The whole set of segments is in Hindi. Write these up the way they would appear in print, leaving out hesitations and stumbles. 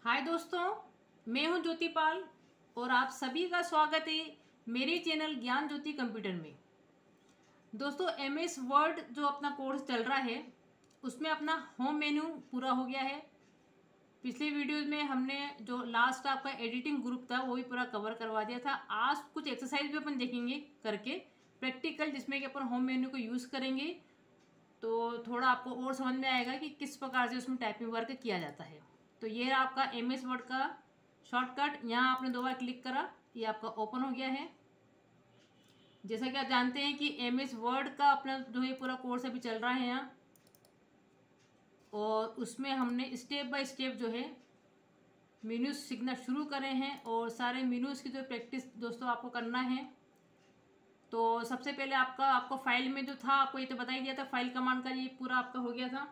हाय दोस्तों, मैं हूं ज्योति पाल और आप सभी का स्वागत है मेरे चैनल ज्ञान ज्योति कंप्यूटर में। दोस्तों, एमएस वर्ड जो अपना कोर्स चल रहा है उसमें अपना होम मेन्यू पूरा हो गया है। पिछले वीडियो में हमने जो लास्ट आपका एडिटिंग ग्रुप था वो भी पूरा कवर करवा दिया था। आज कुछ एक्सरसाइज भी अपन देखेंगे करके प्रैक्टिकल, जिसमें कि अपन होम मेन्यू को यूज़ करेंगे तो थोड़ा आपको और समझ में आएगा कि किस प्रकार से उसमें टाइपिंग वर्क किया जाता है। तो ये आपका एमएस वर्ड का शॉर्टकट, यहाँ आपने 2 बार क्लिक करा, ये आपका ओपन हो गया है। जैसा कि आप जानते हैं कि एमएस वर्ड का अपना जो है पूरा कोर्स अभी चल रहा है यहाँ, और उसमें हमने स्टेप बाय स्टेप जो है मेन्यूज सीखना शुरू करे हैं और सारे मेन्यूज की जो प्रैक्टिस दोस्तों आपको करना है। तो सबसे पहले आपको फाइल में जो था, आपको ये तो बता ही दिया था, फाइल कमांड का ये पूरा आपका हो गया था।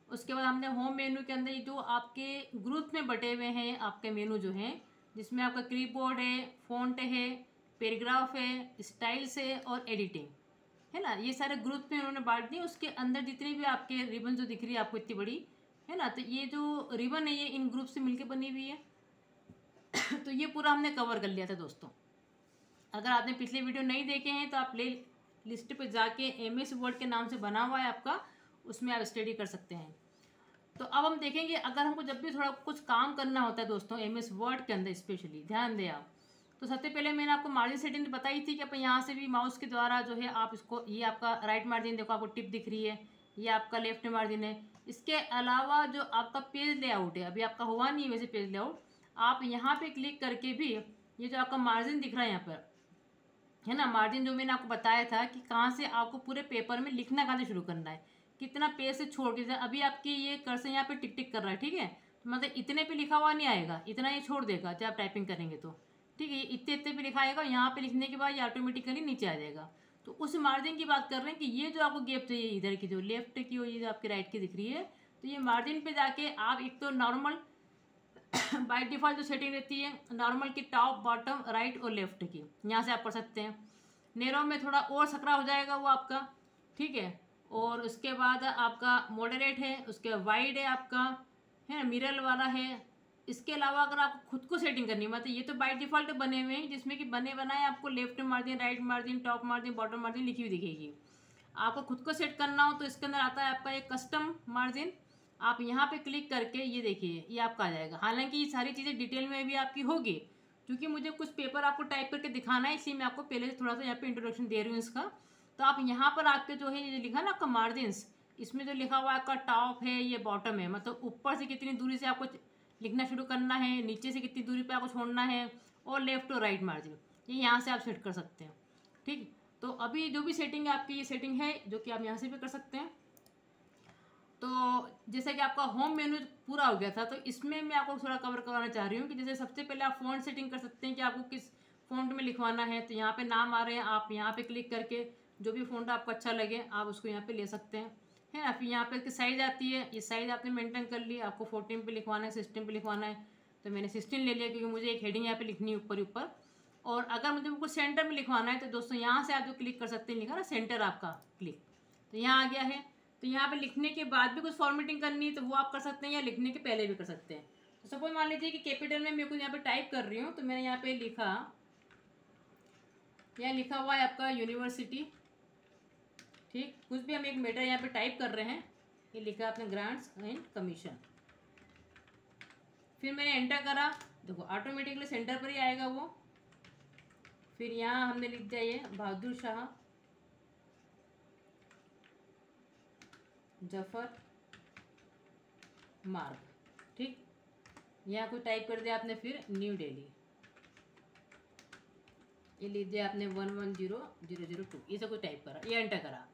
उसके बाद हमने होम मेन्यू के अंदर ये जो आपके ग्रुप में बटे हुए हैं आपके मेनू जो हैं, जिसमें आपका क्लिपबोर्ड है, फ़ॉन्ट है, पैराग्राफ है, स्टाइल्स है और एडिटिंग है ना, ये सारे ग्रुप में उन्होंने बांट दिए। उसके अंदर जितनी भी आपके रिबन जो दिख रही है आपको इतनी बड़ी है ना, तो ये जो रिबन है ये इन ग्रुप से मिलकर बनी हुई है। तो ये पूरा हमने कवर कर लिया था दोस्तों। अगर आपने पिछले वीडियो नहीं देखे हैं तो आप प्ले लिस्ट पे जाके एमएस वर्ड के नाम से बना हुआ है आपका, उसमें आप स्टडी कर सकते हैं। तो अब हम देखेंगे, अगर हमको जब भी थोड़ा कुछ काम करना होता है दोस्तों एमएस वर्ड के अंदर, स्पेशली ध्यान दें आप। तो सबसे पहले मैंने आपको मार्जिन सेटिंग बताई थी कि अपन यहाँ से भी माउस के द्वारा जो है आप इसको, ये आपका राइट मार्जिन देखो, आपको टिप दिख रही है, ये आपका लेफ्ट मार्जिन है। इसके अलावा जो आपका पेज लेआउट है, अभी आपका हुआ नहीं है वैसे पेज लेआउट, आप यहाँ पे क्लिक करके भी ये जो आपका मार्जिन दिख रहा है यहाँ पर है ना, मार्जिन जो मैंने आपको बताया था कि कहाँ से आपको पूरे पेपर में लिखना कहाँ से शुरू करना है, कितना पेज से छोड़ के। अभी आपकी ये कर्सर यहाँ पे टिक टिक कर रहा है, ठीक है, तो मतलब इतने पे लिखा हुआ नहीं आएगा, इतना ये छोड़ देगा जब आप टाइपिंग करेंगे तो, ठीक है, ये इतने इतने पे लिखा आएगा, यहाँ पे लिखने के बाद ये ऑटोमेटिकली नीचे आ जाएगा। तो उस मार्जिन की बात कर रहे हैं कि ये जो आपको गैप चाहिए इधर की, जो लेफ्ट की और ये जो आपकी राइट की दिख रही है, तो ये मार्जिन पे जाके आप एक तो नॉर्मल बाय डिफ़ॉल्ट जो सेटिंग रहती है नॉर्मल की, टॉप बॉटम राइट और लेफ्ट की, यहाँ से आप कर सकते हैं। नेरो में थोड़ा और सकरा हो जाएगा वो आपका, ठीक है। और उसके बाद आपका मॉडरेट है, उसके वाइड है आपका, है मिरर वाला है। इसके अलावा अगर आपको खुद को सेटिंग करनी है, मतलब ये तो बाय डिफ़ॉल्ट बने हुए हैं, जिसमें कि बने बनाए आपको left margin, right margin, top margin, bottom margin लिखी हुई दिखेगी। आपको खुद को सेट करना हो तो इसके अंदर आता है आपका एक कस्टम मार्जिन। आप यहाँ पे क्लिक करके ये देखिए ये आपका आ जाएगा। हालांकि ये सारी चीज़ें डिटेल में भी आपकी होगी, क्योंकि मुझे कुछ पेपर आपको टाइप करके दिखाना है, इसलिए मैं आपको पहले से थोड़ा सा यहाँ पे इंट्रोडक्शन दे रही हूँ इसका। तो आप यहाँ पर आपके जो है ये लिखा ना आपका मार्जिन्स, इसमें जो लिखा हुआ है आपका टॉप है, ये बॉटम है, मतलब ऊपर से कितनी दूरी से आपको लिखना शुरू करना है, नीचे से कितनी दूरी पे आपको छोड़ना है, और लेफ्ट और राइट मार्जिन ये यहाँ से आप सेट कर सकते हैं, ठीक। तो अभी जो भी सेटिंग है आपकी, ये सेटिंग है जो कि आप यहाँ से भी कर सकते हैं। तो जैसे कि आपका होम मेन्यू पूरा हो गया था, तो इसमें मैं आपको थोड़ा कवर करवाना चाह रही हूँ कि जैसे सबसे पहले आप फ़ॉन्ट सेटिंग कर सकते हैं कि आपको किस फ़ॉन्ट में लिखवाना है। तो यहाँ पे नाम आ रहे हैं, आप यहाँ पे क्लिक करके जो भी फ़ॉन्ट आपको अच्छा लगे आप उसको यहाँ पे ले सकते हैं, है ना। फिर यहाँ पे साइज़ आती है, ये साइज़ आपने मेंटेन कर ली, आपको 14 पे लिखवाना है, 16 पे लिखवाना है, तो मैंने 16 ले लिया क्योंकि मुझे एक हेडिंग यहाँ पे लिखनी है ऊपर ही ऊपर। और अगर मुझे कुछ सेंटर में लिखवाना है तो दोस्तों यहाँ से आप जो क्लिक कर सकते हैं, लिखा ना सेंटर आपका क्लिक, तो यहाँ आ गया है। तो यहाँ पे लिखने के बाद भी कुछ फॉर्मेटिंग करनी है तो वो आप कर सकते हैं, या लिखने के पहले भी कर सकते हैं। तो सपोज मान लीजिए कि कैपिटल में मेरे को यहाँ पे टाइप कर रही हूँ, तो मैंने यहाँ पे लिखा, यहाँ लिखा हुआ है आपका यूनिवर्सिटी, ठीक, कुछ भी हम एक मैटर यहाँ पे टाइप कर रहे हैं, ये लिखा अपने ग्रांट्स एंड कमीशन। फिर मैंने एंटर करा, देखो ऑटोमेटिकली सेंटर पर ही आएगा वो। फिर यहाँ हमने लिख दिया ये बहादुर शाह जफर मार्ग, ठीक, यहाँ कोई टाइप कर दिया आपने। फिर न्यू दिल्ली ये लिख दिया आपने 110002, ये सब कुछ टाइप करा, ये एंटर करा।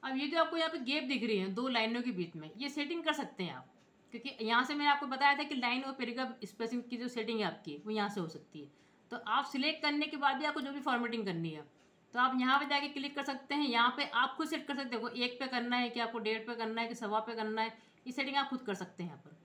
अब ये जो आपको यहाँ पे गैप दिख रही है 2 लाइनों के बीच में, ये सेटिंग कर सकते हैं आप, क्योंकि यहाँ से मैंने आपको बताया था कि लाइन और पैराग्राफ स्पेसिंग की जो सेटिंग है आपकी वो यहाँ से हो सकती है। तो आप सिलेक्ट करने के बाद भी आपको जो भी फॉर्मेटिंग करनी है तो आप यहाँ पे जाके क्लिक कर सकते हैं। यहाँ पे आप खुद सेट कर सकते हो, 1 पे करना है कि आपको 1.5 पे करना है कि 1.25 पे करना है, ये सेटिंग आप खुद कर सकते हैं यहाँ पर,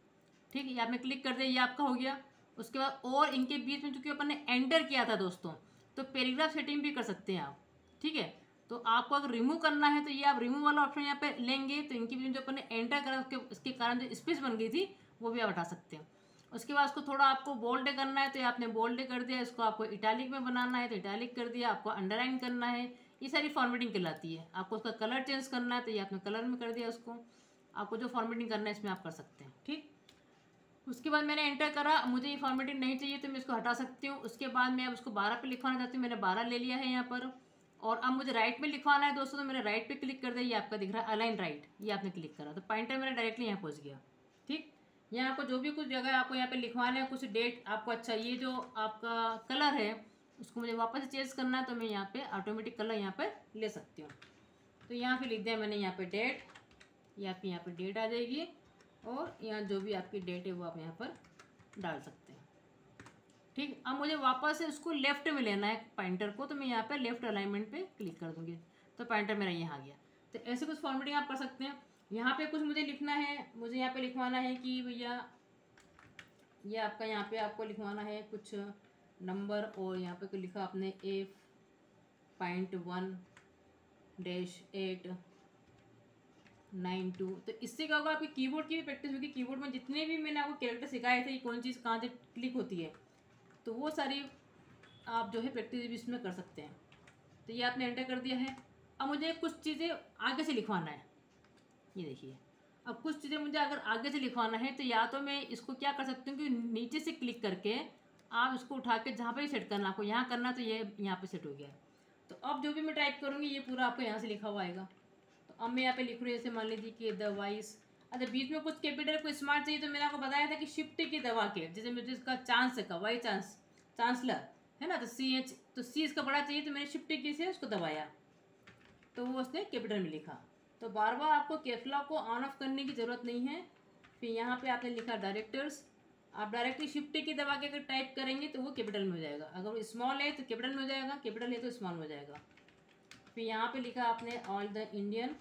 ठीक है। आपने क्लिक कर दिया, ये आपका हो गया। उसके बाद और इनके बीच में चूँकि अपन ने एंटर किया था दोस्तों, तो पैराग्राफ सेटिंग भी कर सकते हैं आप, ठीक है। तो आपको अगर रिमूव करना है तो ये आप रिमूव वाला ऑप्शन यहाँ पे लेंगे, तो इनके बीच में जो अपन ने एंटर करा उसके कारण जो स्पेस बन गई थी वो भी आप हटा सकते हैं। उसके बाद उसको थोड़ा आपको बोल्ड करना है तो ये आपने बोल्ड कर दिया, इसको आपको इटैलिक में बनाना है तो इटैलिक कर दिया, आपको अंडरलाइन करना है, ये सारी फॉर्मेटिंग कहलाती है। आपको उसका कलर चेंज करना है तो ये आपने कलर में कर दिया उसको, आपको जो फॉर्मेटिंग करना है इसमें आप कर सकते हैं। ठीक, उसके बाद मैंने एंटर करा, मुझे ये फॉर्मेटिंग नहीं चाहिए तो मैं इसको हटा सकती हूँ। उसके बाद मैं अब उसको 12 पे लिखवाना चाहती हूँ, मैंने 12 ले लिया है यहाँ पर। और अब मुझे राइट में लिखवाना है दोस्तों, तो मैंने राइट पे क्लिक कर दिया, ये आपका दिख रहा है अलाइन राइट, ये आपने क्लिक करा तो पॉइंटर मेरा डायरेक्टली यहाँ पहुँच गया। ठीक, यहाँ आपको जो भी कुछ जगह आपको यहाँ पे लिखवाना है, कुछ डेट आपको, अच्छा ये जो आपका कलर है उसको मुझे वापस से चेंज करना है तो मैं यहाँ पे ऑटोमेटिक कलर यहाँ पे ले सकती हूँ। तो यहाँ पे लिख दिया मैंने यहाँ पे डेट, ये आपकी यहाँ पे डेट आ जाएगी और यहाँ जो भी आपकी डेट है वो आप यहाँ पर डाल सकते हैं। ठीक, अब मुझे वापस से उसको लेफ्ट में लेना है पॉइंटर को, तो मैं यहाँ पे लेफ्ट अलाइनमेंट पे क्लिक कर दूँगी तो पॉइंटर मेरा यहाँ आ गया। तो ऐसे कुछ फॉर्मेटिंग आप कर सकते हैं। यहाँ पे कुछ मुझे लिखना है, मुझे यहाँ पे लिखवाना है कि भैया ये आपका यहाँ पे आपको लिखवाना है कुछ नंबर, और यहाँ पे कुछ लिखा आपने F.1-892। तो इससे क्या होगा, आपकी कीबोर्ड की भी प्रैक्टिस होगी। कीबोर्ड में जितने भी मैंने आपको कैरेक्टर सिखाए थे कि कौन चीज़ कहाँ से क्लिक होती है, तो वो सारी आप जो है प्रैक्टिस भी इसमें कर सकते हैं। तो ये आपने एंटर कर दिया है। अब मुझे कुछ चीज़ें आगे से लिखवाना है, ये देखिए। अब कुछ चीज़ें मुझे अगर आगे से लिखवाना है तो या तो मैं इसको क्या कर सकती हूँ कि नीचे से क्लिक करके आप इसको उठा के जहाँ पे भी सेट करना, आपको यहाँ करना तो ये यहाँ पे सेट हो गया। तो अब जो भी मैं टाइप करूँगी ये पूरा आपको यहाँ से लिखा हुआ आएगा। तो अब मैं यहाँ पे लिख रही हूँ, जैसे मान लीजिए कि द वाइस, अच्छा बीच में कुछ कैपिटल को स्मार्ट चाहिए तो मैंने आपको बताया था कि शिफ्ट की दबा के, जैसे मुझे इसका चांस का वाई चांस चांसलर है ना, तो CH, तो C इसका बड़ा चाहिए तो मैंने शिफ्ट की से उसको दबाया तो वो उसने कैपिटल में लिखा। तो बार बार आपको कैप्स लॉक को ऑन ऑफ करने की ज़रूरत नहीं है। फिर यहाँ पे आपने लिखा डायरेक्टर्स, आप डायरेक्टली शिफ्ट की दबा के अगर टाइप करेंगे तो वो कैपिटल में हो जाएगा, अगर वो स्मॉल है तो कैपिटल में हो जाएगा, कैपिटल है तो स्मॉल में हो जाएगा। फिर यहाँ पे लिखा आपने ऑल द इंडियन,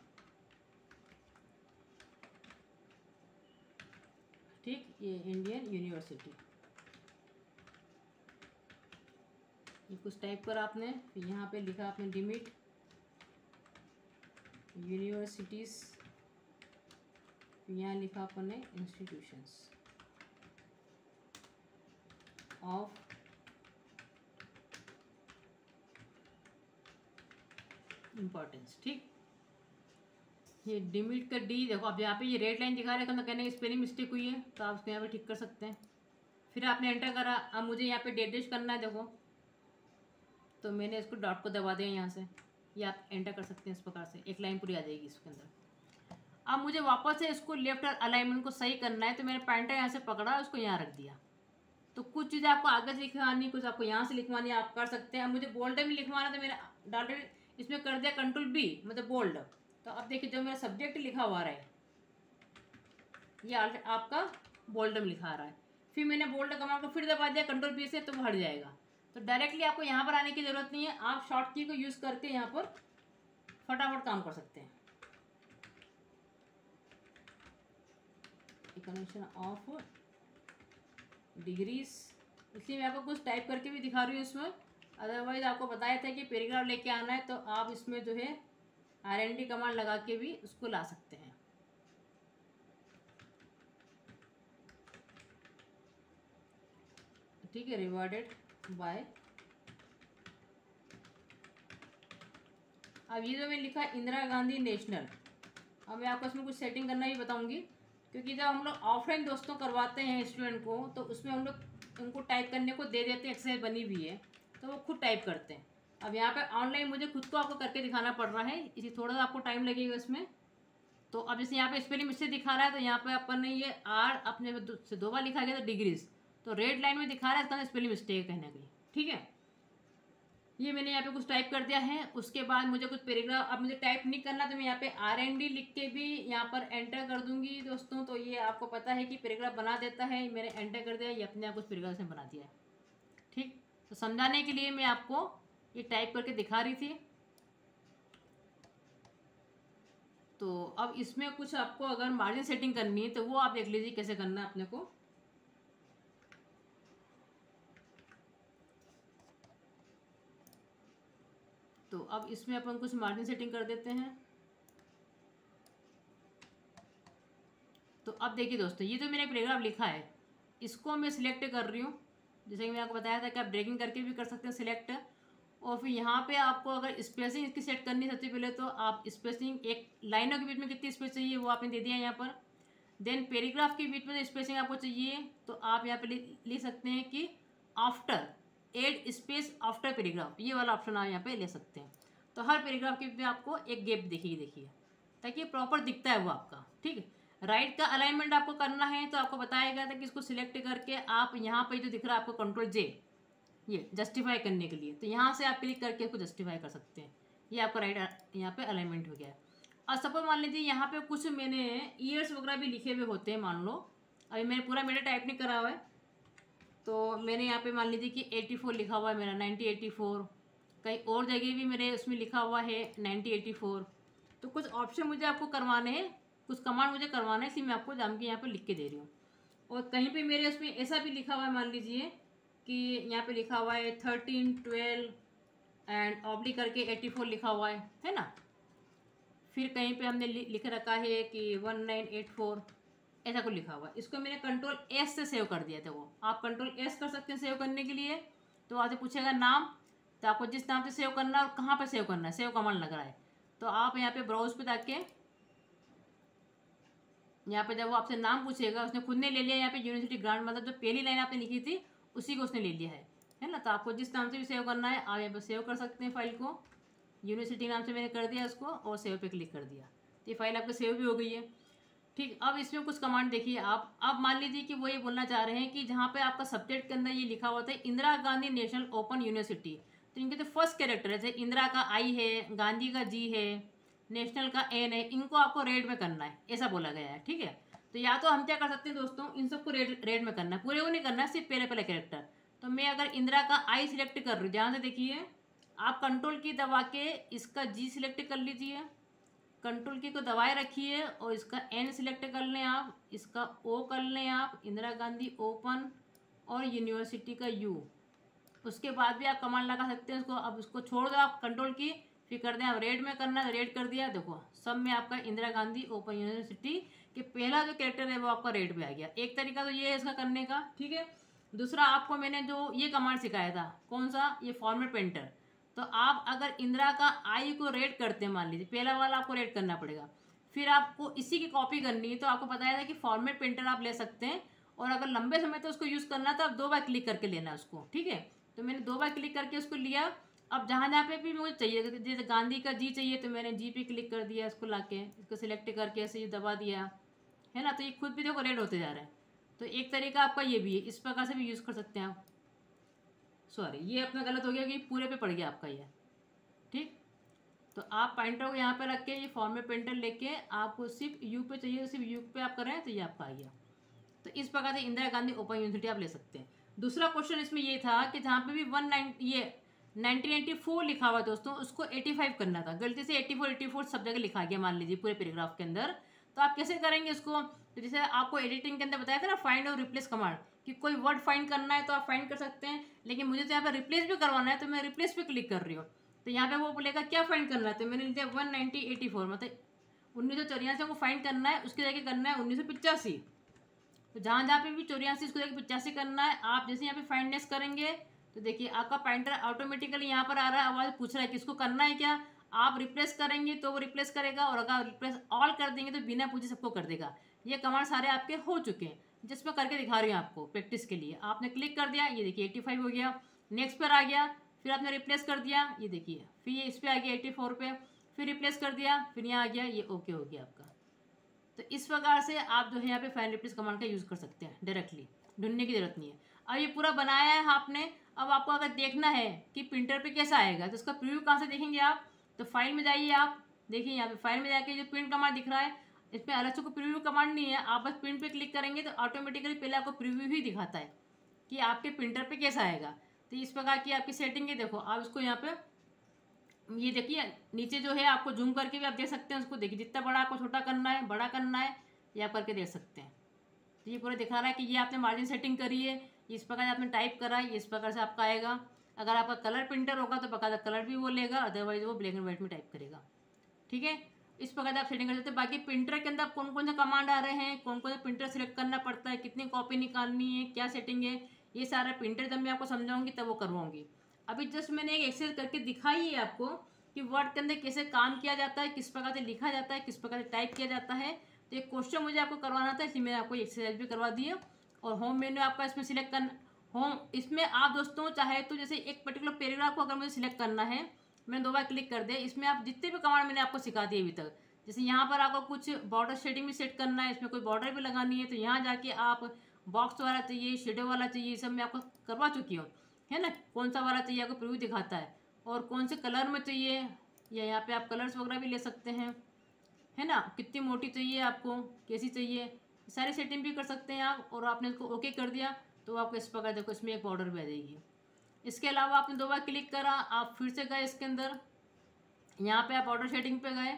ठीक, ये इंडियन यूनिवर्सिटी, ये कुछ टाइप करा आपने। फिर यहाँ पे लिखा आपने डिमिट यूनिवर्सिटीज़, यहाँ लिखा आपने इंस्टीट्यूशंस ऑफ इम्पोर्टेंस। ठीक, ये डिमिट का डी देखो, अब यहाँ पे ये रेड लाइन दिखा रहा है तो कहने की स्पेलिंग मिस्टेक हुई है तो आप उसको यहाँ पे ठीक कर सकते हैं। फिर आपने एंटर करा, अब मुझे यहाँ पे डेट करना है देखो, तो मैंने इसको डॉट को दबा दिया यहाँ से, ये आप एंटर कर सकते हैं इस प्रकार से, एक लाइन पूरी आ जाएगी इसके अंदर। अब मुझे वापस से इसको लेफ्ट अलाइनमेंट को सही करना है तो मैंने पॉइंटर यहाँ से पकड़ा, उसको यहाँ रख दिया। तो कुछ चीज़ें आपको आगे से लिखवानी, कुछ आपको यहाँ से लिखवानी, आप कर सकते हैं। अब मुझे बोल्ड में लिखवाना तो मैंने डायरेक्ट इसमें कर दिया Ctrl+B, मतलब बोल्ड। तो अब देखिए जो मेरा सब्जेक्ट लिखा हुआ है ये आपका बोल्ड में लिखा आ रहा है। फिर मैंने बोल्ड कमांड को फिर दबा दिया Ctrl+B से, तो वो हट जाएगा। तो डायरेक्टली आपको यहाँ पर आने की ज़रूरत नहीं है, आप शॉर्ट की को यूज़ करके यहाँ पर फटाफट काम कर सकते हैं। कनेक्शन ऑफ डिग्रीज, इसलिए मैं आपको कुछ टाइप करके भी दिखा रही हूँ इसमें। अदरवाइज आपको बताया था कि पैराग्राफ लेके आना है तो आप इसमें जो है RND कमांड लगा के भी उसको ला सकते हैं। ठीक है, रिवॉर्डेड बाय, अब ये जो मैंने लिखा इंदिरा गांधी नेशनल, अब मैं आपको इसमें कुछ सेटिंग करना ही बताऊंगी, क्योंकि जब हम लोग ऑफलाइन दोस्तों करवाते हैं स्टूडेंट को तो उसमें हम लोग उनको टाइप करने को दे देते हैं, एक्सरसाइज बनी हुई है तो वो खुद टाइप करते हैं। अब यहाँ पे ऑनलाइन मुझे खुद को आपको करके दिखाना पड़ रहा है, इसी थोड़ा सा आपको टाइम लगेगा इसमें। तो अब जैसे यहाँ पे स्पेलिंग मिस्टेक दिखा रहा है तो यहाँ पे अपन ने ये R अपने से 2 बार लिखा गया तो डिग्रीज, तो रेड लाइन में दिखा रहा है, इसका स्पेलिंग मिस्टेक है कहीं ना कहीं। ठीक है, ये मैंने यहाँ पे कुछ टाइप कर दिया है। उसके बाद मुझे कुछ पैराग्राफ, अब मुझे टाइप नहीं करना तो मैं यहाँ पे RND लिख के भी यहाँ पर एंटर कर दूंगी दोस्तों। तो ये आपको पता है कि पैराग्राफ बना देता है, मैंने एंटर कर दिया, ये अपने आप कुछ पैराग्राफ से बना दिया है। ठीक, तो समझाने के लिए मैं आपको ये टाइप करके दिखा रही थी। तो अब इसमें कुछ आपको अगर मार्जिन सेटिंग करनी है तो वो आप देख लीजिए कैसे करना है अपने को। तो अब इसमें अपन कुछ मार्जिन सेटिंग कर देते हैं। तो अब देखिए दोस्तों, ये जो मैंने पैराग्राफ लिखा है इसको मैं सिलेक्ट कर रही हूँ, जैसे कि मैंने आपको बताया था कि आप ड्रैगिंग करके भी कर सकते हैं सिलेक्ट। और फिर यहाँ पे आपको अगर स्पेसिंग इसकी सेट करनी है सबसे पहले, तो आप स्पेसिंग एक लाइनों के बीच में कितनी स्पेस चाहिए वो आपने दे दिया यहाँ पर। देन पैराग्राफ के बीच में जो स्पेसिंग आपको चाहिए तो आप यहाँ पे ले सकते हैं कि after add space after paragraph, ये वाला ऑप्शन आप यहाँ पे ले सकते हैं। तो हर पैराग्राफ के बीच में आपको एक गैप देखिए ताकि प्रॉपर दिखता है वो आपका। ठीक है, राइट का अलाइनमेंट आपको करना है तो आपको बताया गया था कि इसको सिलेक्ट करके आप यहाँ पे जो दिख रहा है आपको कंट्रोल जे, ये जस्टिफाई करने के लिए, तो यहाँ से आप क्लिक करके इसको जस्टिफाई कर सकते हैं। ये आपका राइट यहाँ पे अलाइनमेंट हो गया है। और सपोज मान लीजिए यहाँ पे कुछ मैंने ईयर्स वगैरह भी लिखे हुए होते हैं, मान लो अभी मैंने पूरा मेरा टाइप नहीं करा हुआ है, तो मैंने यहाँ पे मान लीजिए कि 84 लिखा हुआ है मेरा, 1984, कहीं और जगह भी मेरे उसमें लिखा हुआ है 1984। तो कुछ ऑप्शन मुझे आपको करवाने हैं, कुछ कमांड मुझे करवाना है, इसलिए मैं आपको जान के यहाँ पे लिख के दे रही हूँ। और कहीं पे मेरे उसमें ऐसा भी लिखा हुआ है, मान लीजिए कि यहाँ पे लिखा हुआ है 13, 12 एंड ऑब्लिक करके 84 लिखा हुआ है ना। फिर कहीं पे हमने लिख रखा है कि 1984, ऐसा कुछ लिखा हुआ है। इसको मैंने कंट्रोल एस से सेव कर दिया था। वो आप कंट्रोल एस कर सकते हैं सेव करने के लिए। तो आपसे पूछेगा नाम, तो आपको जिस नाम से सेव करना है और कहाँ पे सेव करना है, सेव कमांड लग रहा है, तो आप यहाँ पे ब्राउज पे जाके यहाँ पे जब वो आपसे नाम पूछेगा, उसने खुद ने ले लिया यहाँ पे यूनिवर्सिटी ग्रांट, मतलब जो पहली लाइन आपने लिखी थी उसी को उसने ले लिया है ना। तो आपको जिस नाम से भी सेव करना है आप यहाँ पे सेव कर सकते हैं फाइल को। यूनिवर्सिटी नाम से मैंने कर दिया उसको और सेव पे क्लिक कर दिया, तो ये फाइल आपकी सेव भी हो गई है। ठीक, अब इसमें कुछ कमांड देखिए आप। अब मान लीजिए कि वो ये बोलना चाह रहे हैं कि जहाँ पे आपका सब्जेक्ट के अंदर ये लिखा हुआ था Indira Gandhi national open university, तो इनके जो फर्स्ट कैरेक्टर है, जैसे इंदिरा का आई है, गांधी का जी है, नेशनल का एन है, इनको आपको रेड में करना है, ऐसा बोला गया है। ठीक है, तो या तो हम क्या कर सकते हैं दोस्तों, इन सबको रेड में करना है, पूरे को नहीं करना है, सिर्फ पहले पहले कैरेक्टर। तो मैं अगर इंदिरा का आई सिलेक्ट कर रही हूँ, ध्यान से देखिए, आप कंट्रोल की दबा के इसका जी सिलेक्ट कर लीजिए, कंट्रोल की को दबाए रखिए और इसका एन सिलेक्ट कर लें आप, इसका ओ कर लें आप, इंदिरा गांधी ओपन और यूनिवर्सिटी का यू। उसके बाद भी आप कमांड लगा सकते हैं उसको। अब उसको छोड़ दो आप कंट्रोल की, फिर कर दें आप रेड में करना है, रेड कर दिया, देखो सब में आपका इंदिरा गांधी ओपन यूनिवर्सिटी के पहला जो कैरेक्टर है वो आपका रेड में आ गया। एक तरीका तो ये है इसका करने का। ठीक है, दूसरा आपको मैंने जो ये कमांड सिखाया था, कौन सा, ये फॉर्मेट पेंटर। तो आप अगर इंदिरा का आई को रेड करते हैं, मान लीजिए पहला वाला आपको रेड करना पड़ेगा, फिर आपको इसी की कॉपी करनी है, तो आपको बताया था कि फॉर्मेट पेंटर आप ले सकते हैं। और अगर लंबे समय तक उसको यूज़ करना तो आप 2 बार क्लिक करके लेना है उसको। ठीक है, तो मैंने 2 बार क्लिक करके उसको लिया। अब जहाँ जहाँ पे भी मुझे चाहिए, जैसे गांधी का जी चाहिए तो मैंने जी पे क्लिक कर दिया, इसको लाके इसको सिलेक्ट करके ऐसे ही दबा दिया, है ना। तो ये खुद भी देखो रेड होते जा रहा है। तो एक तरीका आपका ये भी है, इस प्रकार से भी यूज़ कर सकते हैं आप। सॉरी, ये अपना गलत हो गया कि पूरे पे पड़ गया आपका ये। ठीक, तो आप पॉइंटर को यहाँ पे रख के ये फॉर्मेट पेंटर लेके आपको सिर्फ यू पे चाहिए तो सिर्फ यू पे आप करें तो ये आपका आ गया। तो इस प्रकार से इंदिरा गांधी ओपन यूनिवर्सिटी आप ले सकते हैं। दूसरा क्वेश्चन इसमें ये था कि जहाँ पे भी 1984 लिखा हुआ दोस्तों, उसको 85 करना था, गलती से 84 सब जगह लिखा गया मान लीजिए पूरे पैराग्राफ के अंदर। तो आप कैसे करेंगे इसको, तो जैसे आपको एडिटिंग के अंदर बताया था ना फाइंड और रिप्लेस कमांड, कि कोई वर्ड फाइंड करना है तो आप फाइंड कर सकते हैं, लेकिन मुझे तो यहाँ पे रिप्लेस भी करवाना है तो मैं रिप्लेस पे क्लिक कर रही हूँ। तो यहाँ पे वो बोलेगा क्या फाइंड करना है, तो मैंने लिखा 1984, मतलब 1984 को फाइंड करना है, उसकी जगह करना है 1985। तो जहाँ जहाँ पे भी 84 उसको जगह 85 करना है। आप जैसे यहाँ पे फाइंडनेस करेंगे तो देखिए आपका पॉइंटर ऑटोमेटिकली यहाँ पर आ रहा है, आवाज़ पूछ रहा है कि इसको करना है क्या। आप रिप्लेस करेंगे तो वो रिप्लेस करेगा, और अगर रिप्लेस ऑल कर देंगे तो बिना पूछे सबको कर देगा। ये कमांड सारे आपके हो चुके हैं, जिसमें करके दिखा रही हूँ आपको प्रैक्टिस के लिए। आपने क्लिक कर दिया, ये देखिए 85 हो गया, नेक्स्ट पर आ गया, फिर आपने रिप्लेस कर दिया, ये देखिए, फिर ये इस पर आ गया 84 पे, फिर रिप्लेस कर दिया, फिर यहाँ आ गया, ये ओके हो गया आपका। तो इस प्रकार से आप जो है यहाँ पे फाइंड रिप्लेस कमांड का यूज़ कर सकते हैं, डायरेक्टली ढूंढने की जरूरत नहीं है। अब ये पूरा बनाया है आपने। अब आपको अगर देखना है कि प्रिंटर पे कैसा आएगा तो इसका प्रीव्यू कहाँ से देखेंगे आप, तो फाइल में जाइए आप, देखिए यहाँ पे फाइल में जाके जो प्रिंट कमांड दिख रहा है, इसमें अलग से कोई प्रीव्यू कमांड नहीं है। आप बस प्रिंट पे क्लिक करेंगे तो ऑटोमेटिकली पहले आपको प्रीव्यू ही दिखाता है कि आपके प्रिंटर पे कैसा आएगा। तो इस प्रकार की आपकी सेटिंग है। देखो आप इसको यहाँ पे ये देखिए नीचे जो है आपको जूम करके भी आप देख सकते हैं उसको, देखिए जितना बड़ा आपको छोटा करना है, बड़ा करना है, ये आप करके देख सकते हैं। तो ये पूरा दिखा रहा है कि ये आपने मार्जिन सेटिंग करी है, इस प्रकार से आपने टाइप करा है, इस प्रकार से आपका आएगा। अगर आपका कलर प्रिंटर होगा तो बकायदा कलर भी वो लेगा, अदरवाइज वो ब्लैक एंड व्हाइट में टाइप करेगा। ठीक है, इस प्रकार से आप सेटिंग कर सकते हैं। बाकी प्रिंटर के अंदर कौन कौन से कमांड आ रहे हैं, कौन कौन से प्रिंटर सिलेक्ट करना पड़ता है, कितनी कॉपी निकालनी है, क्या सेटिंग है, ये सारा प्रिंटर जब मैं आपको समझाऊंगी तब वो करवाऊंगी। अभी जस्ट मैंने एक एक्सरसाइज करके दिखाई है आपको कि वर्ड के अंदर कैसे काम किया जाता है, किस प्रकार से लिखा जाता है, किस प्रकार से टाइप किया जाता है। तो एक क्वेश्चन मुझे आपको करवाना था, इसलिए मैंने आपको एक्सरसाइज भी करवा दी है। और होम मेन्यू आपका इसमें सिलेक्ट करना, होम इसमें आप दोस्तों चाहे तो जैसे एक पर्टिकुलर पैराग्राफ को अगर मुझे सिलेक्ट करना है, मैंने 2 बार क्लिक कर दिया, इसमें आप जितने भी कमांड मैंने आपको सिखा दिए अभी तक, जैसे यहाँ पर आपको कुछ बॉर्डर शेडिंग भी सेट करना है, इसमें कोई बॉर्डर भी लगानी है, तो यहाँ जाके आप बॉक्स वाला चाहिए, शेडो वाला चाहिए, सब मैं आपको करवा चुकी हूँ, है ना। कौन सा वाला चाहिए आपको प्रीव्यू दिखाता है, और कौन से कलर में चाहिए, या यहाँ पे आप कलर्स वगैरह भी ले सकते हैं, है ना। कितनी मोटी चाहिए आपको, कैसी चाहिए, सारी सेटिंग भी कर सकते हैं आप। और आपने इसको ओके कर दिया तो आपको इस प्रकार देखो इसमें एक बॉर्डर भी आ जाएगी। इसके अलावा आपने 2 बार क्लिक करा, आप फिर से गए इसके अंदर, यहाँ पे आप बॉर्डर शेडिंग पे गए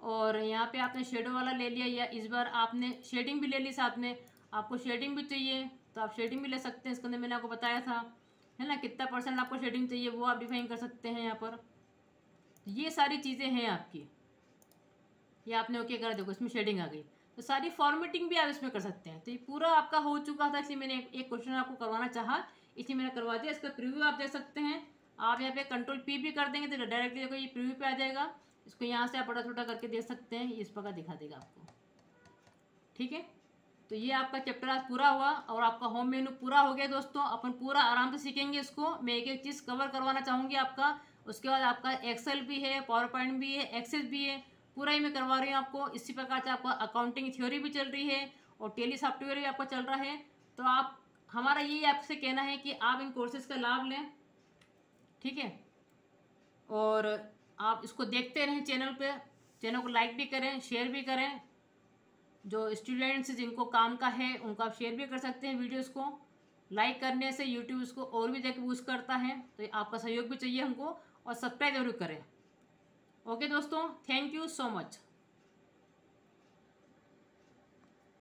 और यहाँ पे आपने शेडो वाला ले लिया, या इस बार आपने शेडिंग भी ले ली साथ में। आपको शेडिंग भी चाहिए तो आप शेडिंग भी ले सकते हैं, इसके अंदर मैंने आपको बताया था, है ना। कितना % आपको शेडिंग चाहिए वो आप डिफाइन कर सकते हैं यहाँ पर। ये सारी चीज़ें हैं आपकी, ये आपने ओके करा, देखो इसमें शेडिंग आ गई। तो सारी फॉर्मेटिंग भी आप इसमें कर सकते हैं। तो ये पूरा आपका हो चुका था, इसलिए मैंने एक क्वेश्चन आपको करवाना चाहा, इसलिए मैंने करवा दिया। इसका प्रीव्यू आप देख सकते हैं, आप यहाँ पे Ctrl+P भी कर देंगे तो डायरेक्टली देखो ये प्रीव्यू पे आ जाएगा। इसको यहाँ से आप बड़ा छोटा करके देख सकते हैं, इस प्रकार दिखा देगा आपको, ठीक है। तो ये आपका चैप्टर आज पूरा हुआ और आपका होम मेन्यू पूरा हो गया दोस्तों। अपन पूरा आराम से सीखेंगे इसको, मैं एक एक चीज़ कवर करवाना चाहूँगी आपका। उसके बाद आपका एक्सेल भी है, पावर पॉइंट भी है, एक्सेस भी है, पूरा ही मैं करवा रही हूँ आपको। इसी प्रकार से आपका अकाउंटिंग थ्योरी भी चल रही है और टेली सॉफ्टवेयर भी आपका चल रहा है। तो आप, हमारा यही आपसे कहना है कि आप इन कोर्सेज़ का लाभ लें, ठीक है। और आप इसको देखते रहें चैनल पे, चैनल को लाइक भी करें, शेयर भी करें। जो स्टूडेंट्स जिनको काम का है उनको आप शेयर भी कर सकते हैं वीडियोस को। लाइक करने से यूट्यूब इसको और भी जगह बूस्ट करता है, तो आपका सहयोग भी चाहिए हमको, और सब्सक्राइब जरूर करें। ओके दोस्तों, थैंक यू सो मच।